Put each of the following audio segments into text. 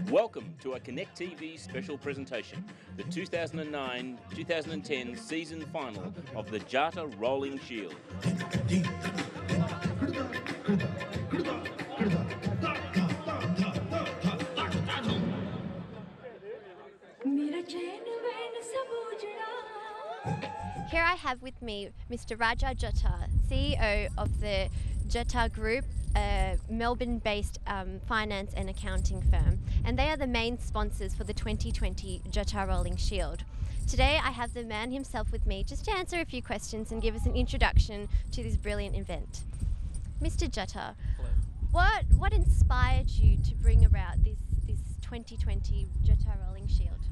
Welcome to a Connect TV special presentation, the 2009-2010 season final of the Jata Rolling Shield. Here I have with me Mr. Raja Jata, CEO of the Jata Group, a Melbourne-based finance and accounting firm, and they are the main sponsors for the 2020 Jata Rolling Shield. Today I have the man himself with me just to answer a few questions and give us an introduction to this brilliant event. Mr. Jata, what inspired you to bring about this 2020 Jata Rolling Shield?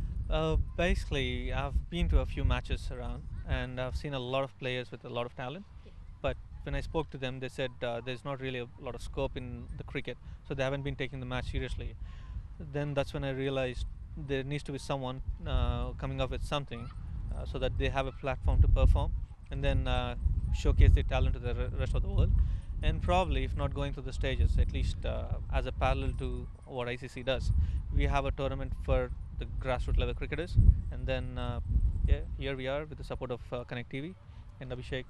Basically, I've been to a few matches around and I've seen a lot of players with a lot of talent. Yeah. But when I spoke to them, they said there's not really a lot of scope in the cricket, so they haven't been taking the match seriously. Then that's when I realized there needs to be someone coming up with something so that they have a platform to perform and then showcase their talent to the rest of the world. And probably, if not going through the stages, at least as a parallel to what ICC does, we have a tournament for the grassroots level cricketers. And then, here we are with the support of Connect TV and Abhishek.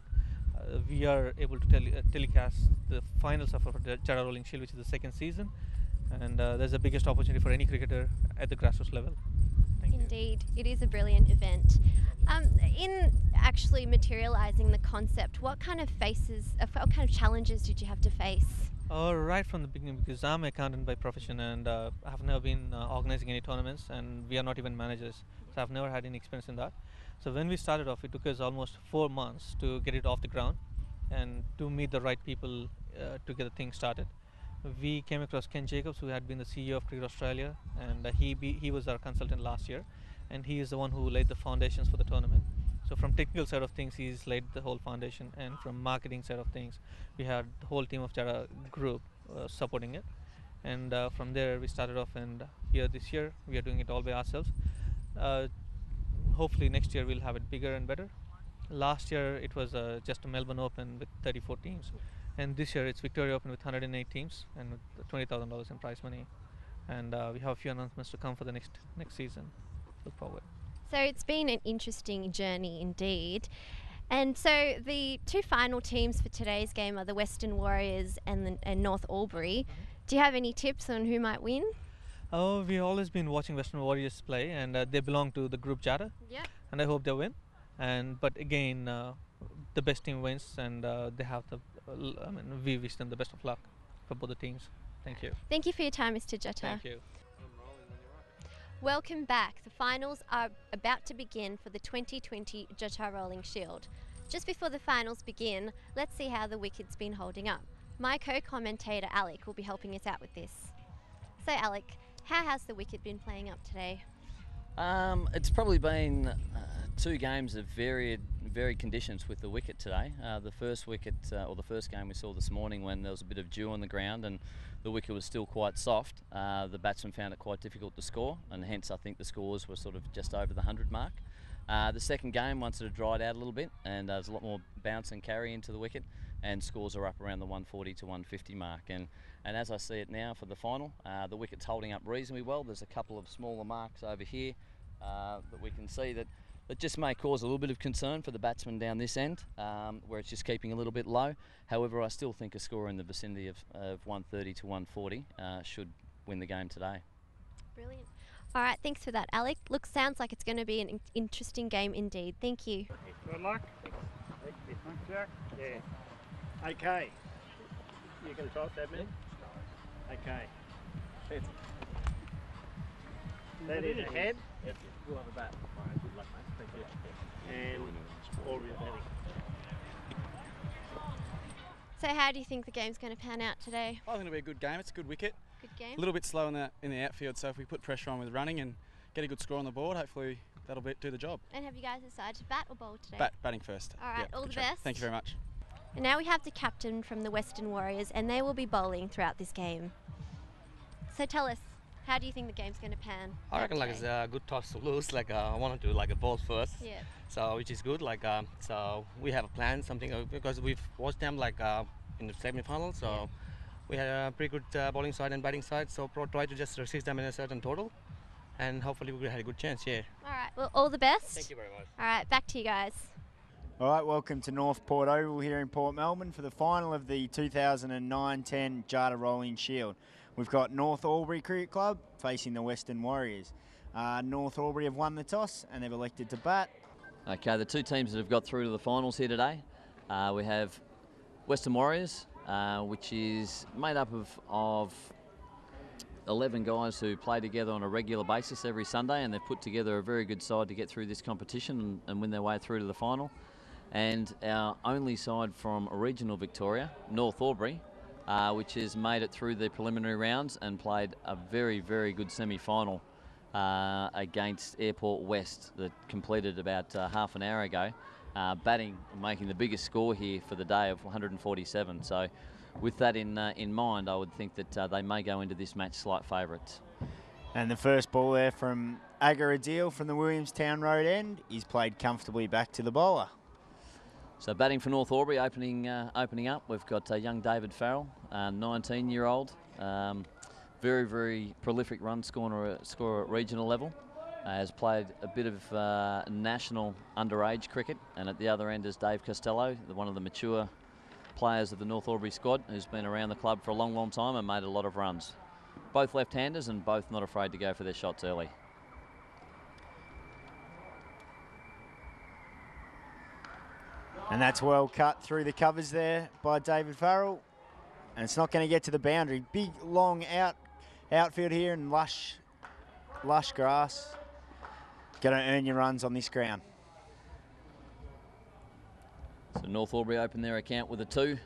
We are able to telecast the finals of the Jata Rolling Shield, which is the second season. And there's the biggest opportunity for any cricketer at the grassroots level. Thank you. Indeed, it is a brilliant event. In actually materializing the concept, what kind of challenges did you have to face? Right from the beginning, because I'm an accountant by profession and I have never been organizing any tournaments, and we are not even managers, so I've never had any experience in that. So when we started off, it took us almost 4 months to get it off the ground and to meet the right people to get the thing started. We came across Ken Jacobs, who had been the CEO of Cricket Australia, and he was our consultant last year, and he is the one who laid the foundations for the tournament. So from technical side of things, he's laid the whole foundation, and from marketing side of things, we had the whole team of Jata Group supporting it. And from there, we started off, and this year, we are doing it all by ourselves. Hopefully next year we'll have it bigger and better. Last year it was just a Melbourne Open with 34 teams, and this year it's Victoria Open with 108 teams and with $20,000 in prize money. And we have a few announcements to come for the next season. Look forward. So it's been an interesting journey indeed. And so the two final teams for today's game are the Western Warriors and North Albury. Do you have any tips on who might win? Oh, we've always been watching Western Warriors play, and they belong to the group Jata. Yeah. And I hope they win. But again, the best team wins, and they have we wish them the best of luck for both the teams. Thank you. Thank you for your time, Mr. Jata. Thank you. Welcome back. The finals are about to begin for the 2020 Jata Rolling Shield. Just before the finals begin, let's see how the wicket's been holding up. My co-commentator Alec will be helping us out with this. So Alec, how has the wicket been playing up today? It's probably been 2 games of varied conditions with the wicket today. The first wicket, or the first game we saw this morning, when there was a bit of dew on the ground and the wicket was still quite soft, the batsmen found it quite difficult to score, and hence I think the scores were sort of just over the 100 mark. The second game, once it had dried out a little bit and there's a lot more bounce and carry into the wicket, and scores are up around the 140 to 150 mark. And as I see it now for the final, the wicket's holding up reasonably well. There's a couple of smaller marks over here that we can see that just may cause a little bit of concern for the batsman down this end, where it's just keeping a little bit low. However, I still think a score in the vicinity of 130 to 140 should win the game today. Brilliant. All right, thanks for that, Alec. Sounds like it's going to be an interesting game indeed. Thank you. Good luck. Thanks, Jack. Yeah. Okay. You can toss that, man? Okay. That is ahead. Yes, we'll have a bat. All right, good luck, mate. Thank you. And all real batting. So how do you think the game's going to pan out today? I think it'll be a good game. It's a good wicket. Good game? A little bit slow in the outfield, so if we put pressure on with running and get a good score on the board, hopefully that'll do the job. And have you guys decided to bat or bowl today? Batting first. All right, Yeah, all the good job. best. Thank you very much. And now we have the captain from the Western Warriors, and they will be bowling throughout this game. So tell us, how do you think the game's going to pan? I reckon out it's today? a good toss to lose. I wanted to a ball first. Yeah. So which is good. So we have a plan, something because we've watched them in the semi-final. So We had a pretty good bowling side and batting side, so try to just resist them in a certain total, and hopefully we had a good chance. Yeah. All right. Well, all the best. Thank you very much. All right. Back to you guys. All right, welcome to North Port Oval here in Port Melbourne for the final of the 2009-10 Jata Rolling Shield. We've got North Albury Cricket Club facing the Western Warriors. North Albury have won the toss and they've elected to bat. Okay, the two teams that have got through to the finals here today, we have Western Warriors, which is made up of 11 guys who play together on a regular basis every Sunday, and they've put together a very good side to get through this competition and win their way through to the final. And our only side from regional Victoria, North Albury, which has made it through the preliminary rounds and played a very, very good semi-final against Airport West that completed about half an hour ago, batting, making the biggest score here for the day of 147. So with that in mind, I would think that they may go into this match slight favourites. And the first ball there from Aga Adil from the Williamstown Road end. He's played comfortably back to the bowler. So batting for North Albury, opening up, we've got young David Farrell, 19-year-old, very, very prolific run scorer at regional level. Has played a bit of national underage cricket, and at the other end is Dave Costello, one of the mature players of the North Albury squad, who's been around the club for a long, long time and made a lot of runs. Both left-handers and both not afraid to go for their shots early. And that's well cut through the covers there by David Farrell. And it's not going to get to the boundary. Big, long outfield here and lush grass. Going to earn your runs on this ground. So North Albury open their account with a 2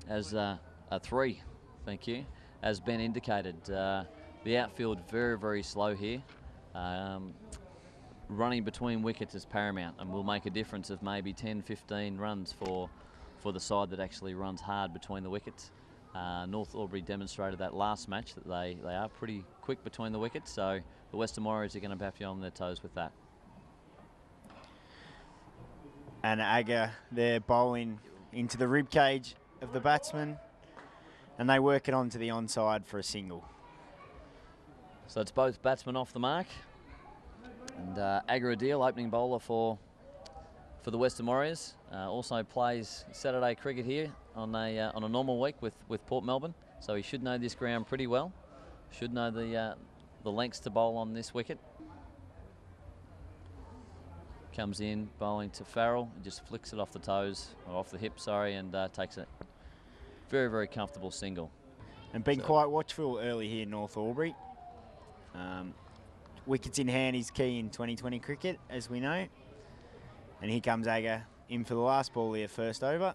as a 3, thank you. As Ben indicated, the outfield very, very slow here. Running between wickets is paramount and will make a difference of maybe 10, 15 runs for the side that actually runs hard between the wickets. North Albury demonstrated that last match that they are pretty quick between the wickets, so the Western Warriors are going to have you on their toes with that. And Aga, they're bowling into the rib cage of the batsman, and they work it onto the onside for a single. So it's both batsmen off the mark. And Aga Adil, opening bowler for the Western Warriors, also plays Saturday cricket here on a normal week with Port Melbourne, so he should know this ground pretty well. Should know the lengths to bowl on this wicket. Comes in, bowling to Farrell, and just flicks it off the toes, or off the hip, sorry, and takes a very, very comfortable single. And been quite watchful early here in North Albury. Wickets in hand is key in 2020 cricket, as we know. And here comes Aga in for the last ball here, first over.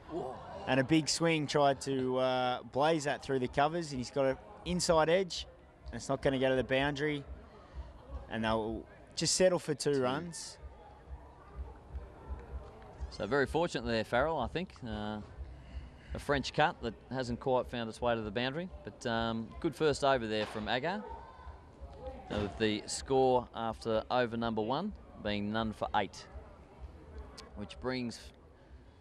Whoa. And a big swing, tried to blaze that through the covers, and he's got an inside edge, and it's not going to go to the boundary. And they'll just settle for 2 runs. So very fortunate there, Farrell, I think. A French cut that hasn't quite found its way to the boundary, but good first over there from Aga. With the score after over number 1 being none for 8. Which brings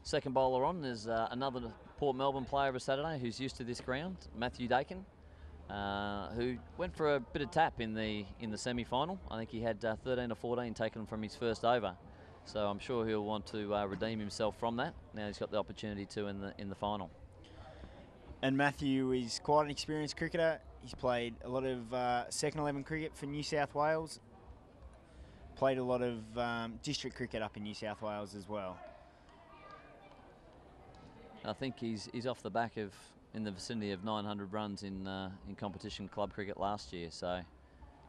second bowler on. There's another Port Melbourne player of Saturday who's used to this ground, Matthew Dakin, who went for a bit of tap in the semi-final. I think he had 13 or 14 taken from his first over. So I'm sure he'll want to redeem himself from that. Now he's got the opportunity to in the final. And Matthew is quite an experienced cricketer. He's played a lot of second 11 cricket for New South Wales. Played a lot of district cricket up in New South Wales as well. I think he's off the back of in the vicinity of 900 runs in competition club cricket last year, so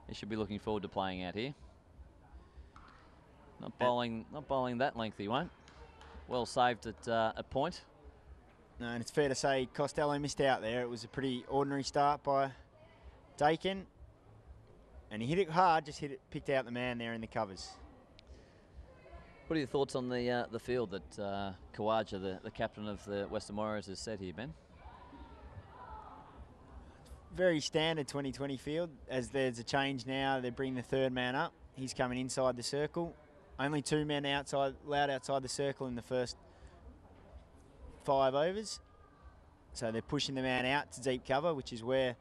he should be looking forward to playing out here. Not bowling that lengthy, won't. Well saved at a point. No, and it's fair to say Costello missed out there. It was a pretty ordinary start by Dakin. And he hit it hard, just picked out the man there in the covers. What are your thoughts on the field that Kawaja, the captain of the Western Warriors, has set here, Ben? Very standard 2020 field. As there's a change now, they bring the third man up. He's coming inside the circle. Only 2 men allowed outside the circle in the first 5 overs. So they're pushing the man out to deep cover, which is where